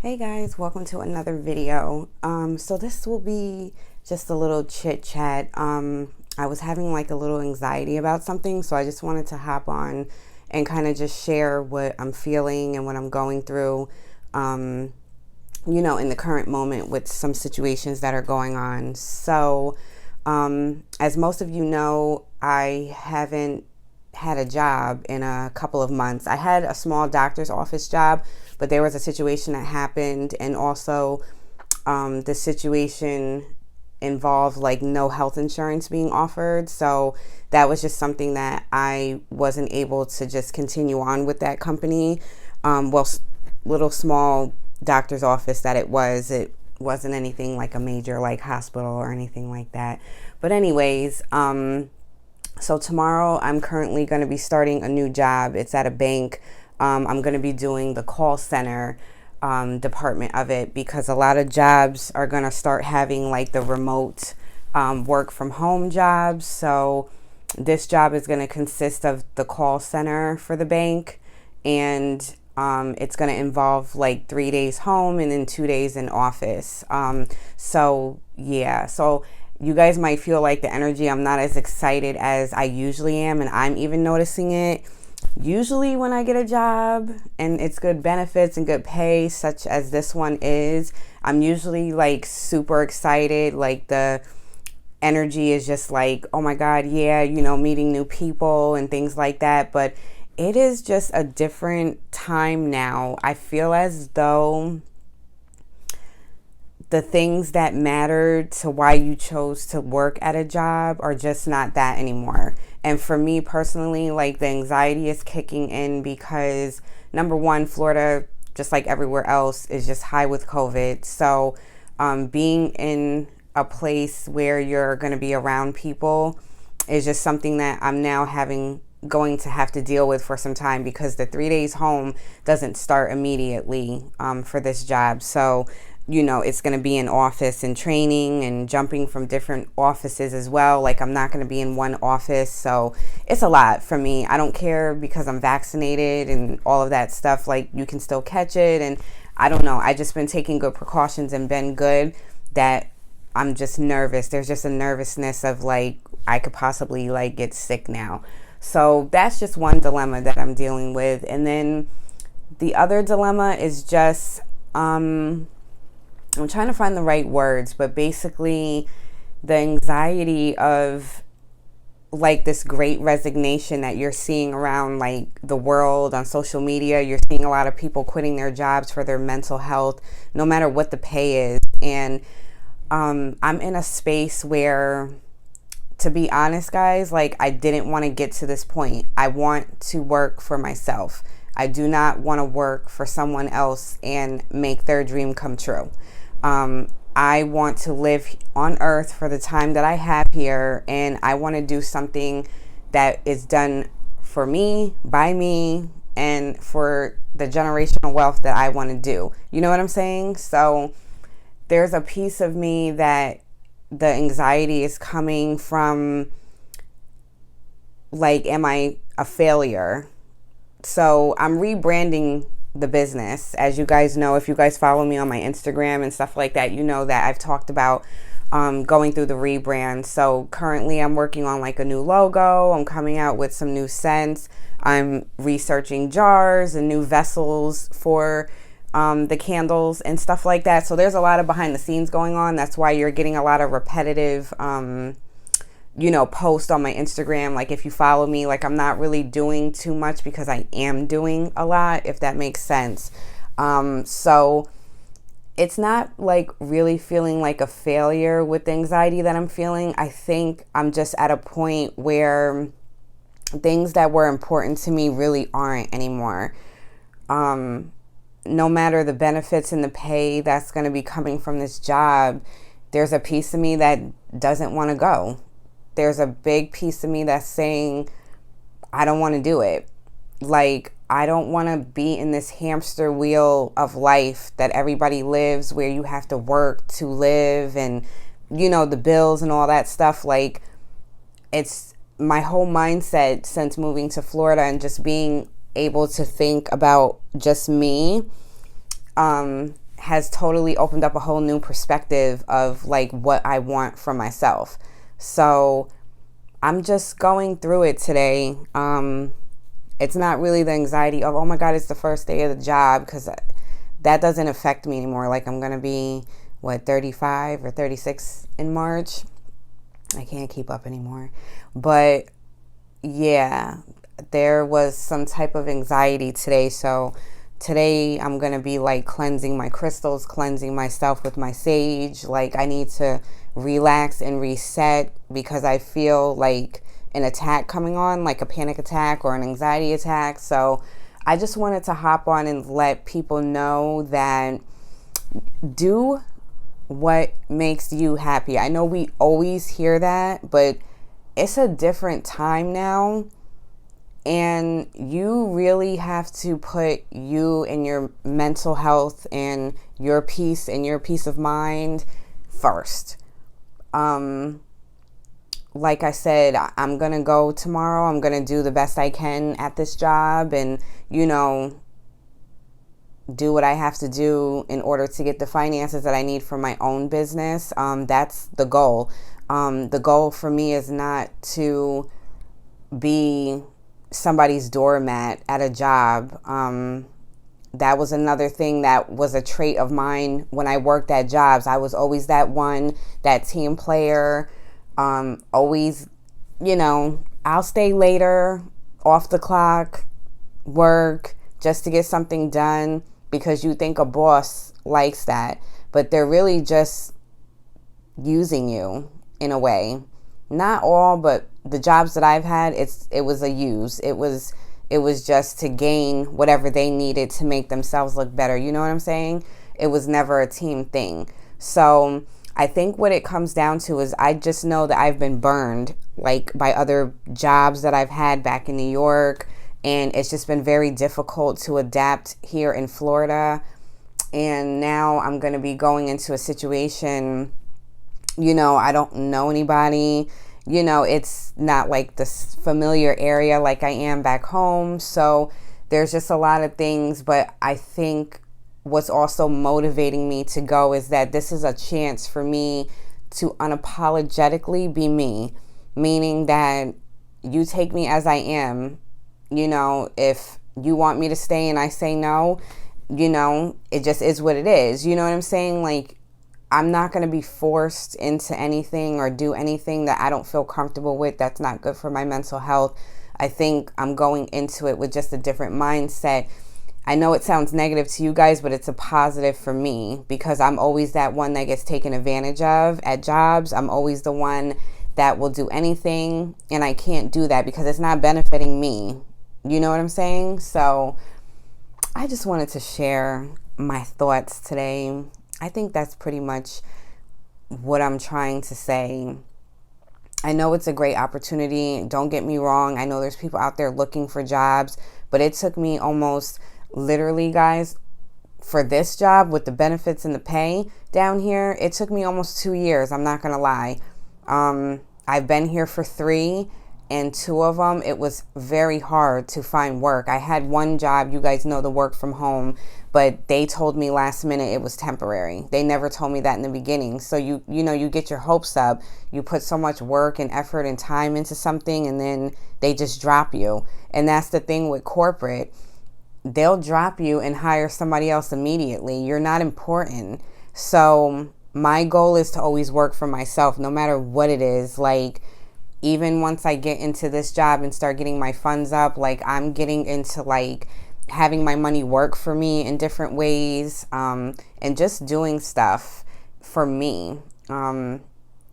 Hey guys, welcome to another video. So this will be just a little chit chat. I was having like a little anxiety about something, so I just wanted to hop on and kind of just share what I'm feeling and what I'm going through, in the current moment with some situations that are going on. So, as most of you know, I haven't had a job in a couple of months. I had a small doctor's office job, but there was a situation that happened, and also the situation involved like no health insurance being offered. So that was just something that I wasn't able to just continue on with that company. Little small doctor's office that it wasn't anything like a major like hospital or anything like that. But anyways, so tomorrow I'm currently going to be starting a new job. It's at a bank. I'm going to be doing the call center department of it, because a lot of jobs are going to start having like the remote work from home jobs. So this job is going to consist of the call center for the bank, and it's going to involve like 3 days home and then 2 days in office. So you guys might feel like the energy, I'm not as excited as I usually am, and I'm even noticing it. Usually when I get a job and it's good benefits and good pay, such as this one is, I'm usually like super excited. Like the energy is just like, oh my God, yeah, meeting new people and things like that. But it is just a different time now. I feel as though the things that mattered to why you chose to work at a job are just not that anymore. And for me personally, like the anxiety is kicking in because number one, Florida, just like everywhere else, is just high with COVID. So being in a place where you're going to be around people is just something that I'm now going to have to deal with for some time, because the 3 days home doesn't start immediately for this job. So it's going to be in office and training and jumping from different offices as well. Like I'm not going to be in one office. So it's a lot for me. I don't care, because I'm vaccinated and all of that stuff. Like you can still catch it. And I don't know. I just been taking good precautions and been good, that I'm just nervous. There's just a nervousness of like, I could possibly like get sick now. So that's just one dilemma that I'm dealing with. And then the other dilemma is just, I'm trying to find the right words, but basically the anxiety of like this great resignation that you're seeing around like the world on social media. You're seeing a lot of people quitting their jobs for their mental health, no matter what the pay is. And I'm in a space where, to be honest, guys, like I didn't want to get to this point. I want to work for myself. I do not want to work for someone else and make their dream come true. I want to live on earth for the time that I have here, and I want to do something that is done for me, by me, and for the generational wealth that I want to do. You know what I'm saying? So there's a piece of me that the anxiety is coming from, like, am I a failure? So I'm rebranding the business. As you guys know, if you guys follow me on my Instagram and stuff like that, you know that I've talked about going through the rebrand. So currently I'm working on like a new logo. I'm coming out with some new scents. I'm researching jars and new vessels for the candles and stuff like that. So there's a lot of behind the scenes going on. That's why you're getting a lot of repetitive post on my Instagram. Like if you follow me, like I'm not really doing too much because I am doing a lot, if that makes sense. So it's not like really feeling like a failure with the anxiety that I'm feeling. I think I'm just at a point where things that were important to me really aren't anymore. No matter the benefits and the pay that's going to be coming from this job, there's a piece of me that doesn't want to go. There's a big piece of me that's saying, I don't want to do it. Like, I don't want to be in this hamster wheel of life that everybody lives, where you have to work to live and, the bills and all that stuff. Like, it's my whole mindset since moving to Florida and just being able to think about just me has totally opened up a whole new perspective of like what I want for myself. So I'm just going through it today. It's not really the anxiety of, oh my God, it's the first day of the job, because that doesn't affect me anymore. Like, I'm going to be, 35 or 36 in March. I can't keep up anymore. But yeah, there was some type of anxiety today. So today I'm going to be like cleansing my crystals, cleansing myself with my sage. Like, I need to relax and reset because I feel like an attack coming on, like a panic attack or an anxiety attack. So I just wanted to hop on and let people know that do what makes you happy. I know we always hear that, but it's a different time now. And you really have to put you and your mental health and your peace of mind first. Like I said, I'm going to go tomorrow. I'm going to do the best I can at this job and, do what I have to do in order to get the finances that I need for my own business. That's the goal. The goal for me is not to be somebody's doormat at a job. That was another thing that was a trait of mine when I worked at jobs. I was always that team player. Always, I'll stay later, off the clock, work, just to get something done because you think a boss likes that. But they're really just using you in a way. Not all, but the jobs that I've had, it was a use. It was just to gain whatever they needed to make themselves look better. You know what I'm saying? It was never a team thing. So I think what it comes down to is I just know that I've been burned like by other jobs that I've had back in New York, and it's just been very difficult to adapt here in Florida. And now I'm going to be going into a situation, I don't know anybody, it's not like this familiar area like I am back home. So there's just a lot of things, but I think what's also motivating me to go is that this is a chance for me to unapologetically be me, meaning that you take me as I am. If you want me to stay and I say no, it just is what it is. You know what I'm saying? Like, I'm not going to be forced into anything or do anything that I don't feel comfortable with. That's not good for my mental health. I think I'm going into it with just a different mindset. I know it sounds negative to you guys, but it's a positive for me because I'm always that one that gets taken advantage of at jobs. I'm always the one that will do anything, and I can't do that because it's not benefiting me. You know what I'm saying? So I just wanted to share my thoughts today. I think that's pretty much what I'm trying to say. I know it's a great opportunity. Don't get me wrong. I know there's people out there looking for jobs, but it took me almost literally, guys, for this job with the benefits and the pay down here, it took me almost 2 years. I'm not going to lie. I've been here for 3, and 2 of them, it was very hard to find work. I had one job, you guys know, the work from home, but they told me last minute it was temporary. They never told me that in the beginning. So you get your hopes up. You put so much work and effort and time into something, and then they just drop you. And that's the thing with corporate. They'll drop you and hire somebody else immediately. You're not important. So my goal is to always work for myself, no matter what it is. Like, even once I get into this job and start getting my funds up, like, I'm getting into like having my money work for me in different ways, and just doing stuff for me.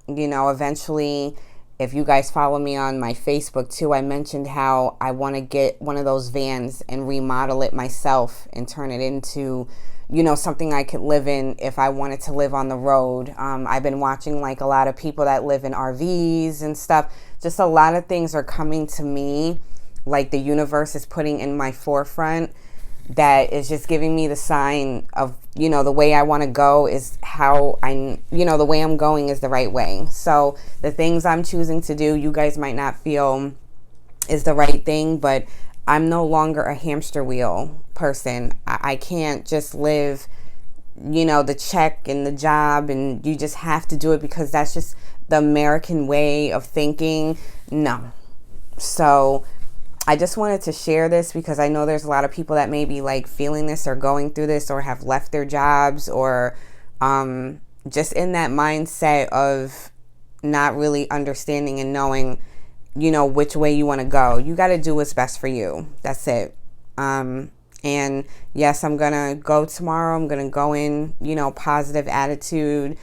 Eventually, if you guys follow me on my Facebook too, I mentioned how I want to get one of those vans and remodel it myself and turn it into, something I could live in if I wanted to live on the road. I've been watching like a lot of people that live in RVs and stuff. Just a lot of things are coming to me, like the universe is putting in my forefront, that is just giving me the sign of, the way I want to go is how the way I'm going is the right way. So the things I'm choosing to do, you guys might not feel is the right thing, but I'm no longer a hamster wheel person. I can't just live you know, the check and the job, and you just have to do it because that's just the American way of thinking. No. So I just wanted to share this because I know there's a lot of people that may be like feeling this or going through this or have left their jobs or just in that mindset of not really understanding and knowing, you know, which way you want to go. You got to do what's best for you. That's it. And yes, I'm going to go tomorrow. I'm going to go in, you know, positive attitude,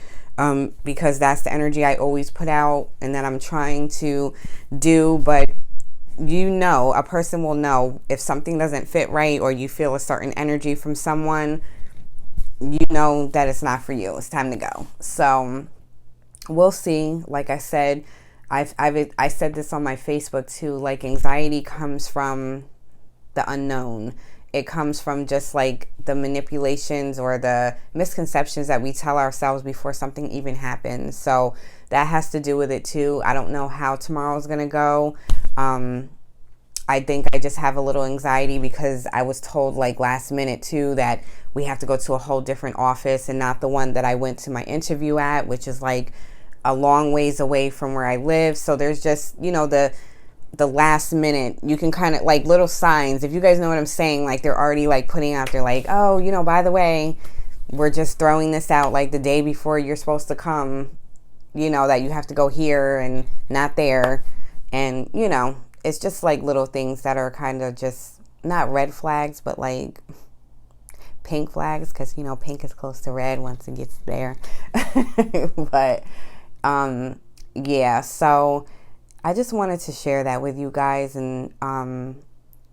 because that's the energy I always put out and that I'm trying to do. But you know, a person will know if something doesn't fit right or you feel a certain energy from someone, you know that it's not for you. It's time to go. So we'll see. Like I said, I said this on my Facebook too, like anxiety comes from the unknown. It comes from just like the manipulations or the misconceptions that we tell ourselves before something even happens. So that has to do with it too. I don't know how tomorrow's going to go. I think I just have a little anxiety because I was told like last minute too that we have to go to a whole different office and not the one that I went to my interview at, which is like a long ways away from where I live. So there's just, you know, the last minute, you can kind of like little signs, if you guys know what I'm saying, like they're already like putting out there like, oh, you know, by the way, we're just throwing this out like the day before you're supposed to come, you know, that you have to go here and not there. And, you know, it's just like little things that are kind of just not red flags, but like pink flags, because, you know, pink is close to red once it gets there. But yeah, so I just wanted to share that with you guys and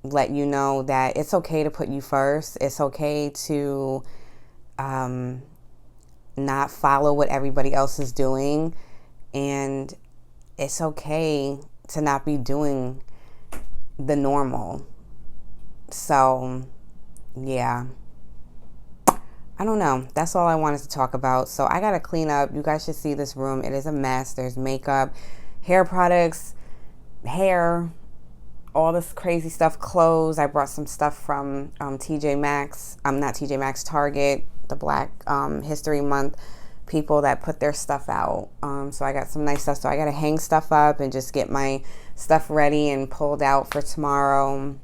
let you know that it's okay to put you first. It's okay to not follow what everybody else is doing. And it's okay to not be doing the normal. So, yeah. I don't know. That's all I wanted to talk about. So I got to clean up. You guys should see this room. It is a mess. There's makeup, hair products, hair, all this crazy stuff, clothes. I brought some stuff from TJ Maxx. Not TJ Maxx, Target, the Black History Month people that put their stuff out. So I got some nice stuff. So I got to hang stuff up and just get my stuff ready and pulled out for tomorrow.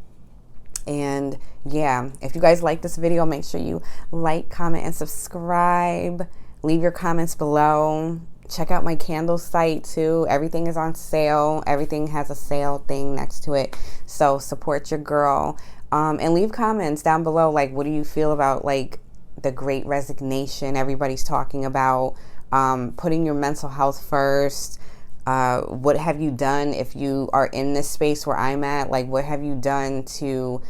And yeah, if you guys like this video, make sure you like, comment, and subscribe. Leave your comments below. Check out my candle site too. Everything is on sale. Everything has a sale thing next to it. So support your girl. And leave comments down below. Like, what do you feel about like the Great Resignation everybody's talking about? Putting your mental health first. What have you done if you are in this space where I'm at? Like, what have you done to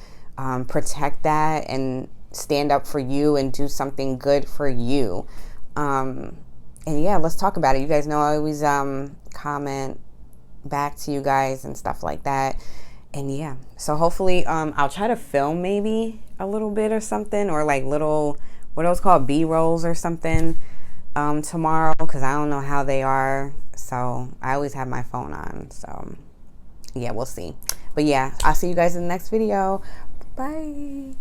protect that and stand up for you and do something good for you? And yeah, let's talk about it. You guys know I always comment back to you guys and stuff like that. And yeah, so hopefully I'll try to film maybe a little bit or something, or like little, what are those called, B-rolls or something tomorrow, because I don't know how they are. So I always have my phone on. So yeah, we'll see. But yeah, I'll see you guys in the next video. Bye.